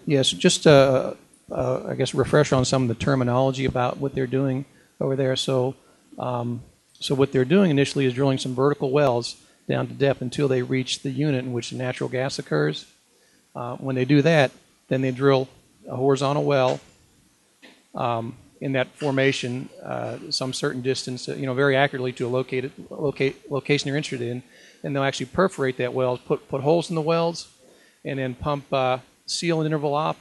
Yes, just I guess refresh on some of the terminology about what they're doing over there. So what they're doing initially is drilling some vertical wells down to depth until they reach the unit in which the natural gas occurs. When they do that, then they drill a horizontal well in that formation, some certain distance, very accurately to a location they're interested in, and they'll actually perforate that well, put holes in the wells, and then pump seal an interval off,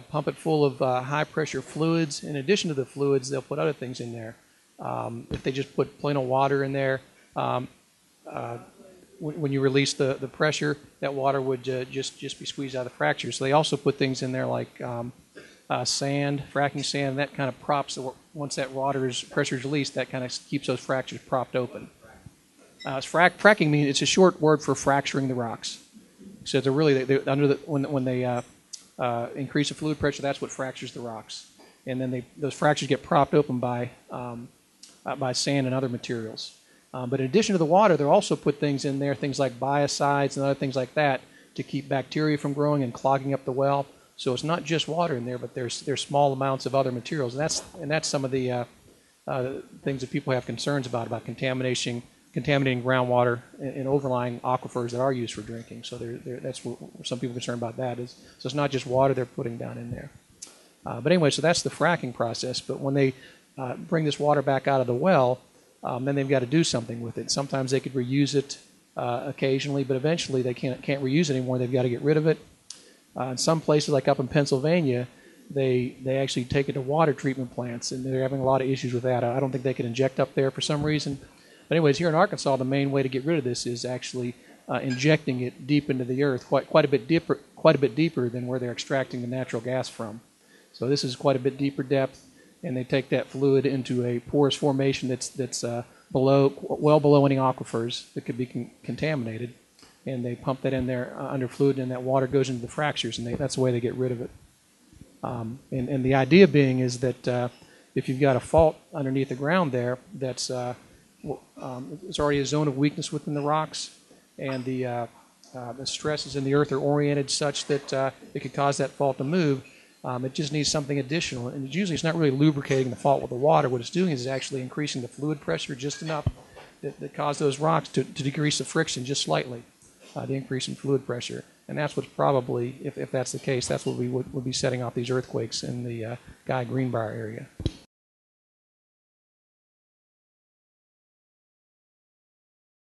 pump it full of high pressure fluids. In addition to the fluids, they'll put other things in there. If they just put plain old water in there, when you release the pressure, that water would just be squeezed out of the fracture. So they also put things in there like sand, fracking sand, and that kind of props. Once that pressure is released, that kind of keeps those fractures propped open. Fracking means it's a short word for fracturing the rocks. So they're really when they increase the fluid pressure, that's what fractures the rocks, and then those fractures get propped open by sand and other materials. But in addition to the water, they'll also put things in there, things like biocides and other things like that, to keep bacteria from growing and clogging up the well. So it's not just water in there, but there's small amounts of other materials, and that's some of the things that people have concerns about contaminating groundwater and overlying aquifers that are used for drinking. So that's what some people are concerned about. So it's not just water they're putting down in there. But anyway, so that's the fracking process. But when they bring this water back out of the well, then they've got to do something with it. Sometimes they could reuse it occasionally, but eventually they can't reuse it anymore. They've got to get rid of it. In some places, like up in Pennsylvania, they actually take it to water treatment plants, and they're having a lot of issues with that. I don't think they can inject up there for some reason. But anyways, here in Arkansas, the main way to get rid of this is actually injecting it deep into the earth, quite a bit deeper than where they're extracting the natural gas from. So this is quite a bit deeper depth, and they take that fluid into a porous formation that's well below any aquifers that could be contaminated, and they pump that in there under fluid, and that water goes into the fractures, and that's the way they get rid of it. And the idea being is that if you've got a fault underneath the ground there, it's already a zone of weakness within the rocks, and the stresses in the earth are oriented such that it could cause that fault to move. It just needs something additional, and usually it's not really lubricating the fault with the water. What it's doing is actually increasing the fluid pressure just enough that cause those rocks to decrease the friction just slightly, the increase in fluid pressure. And that's what's probably, if that's the case, that's what we would be setting off these earthquakes in the Guy Greenbrier area.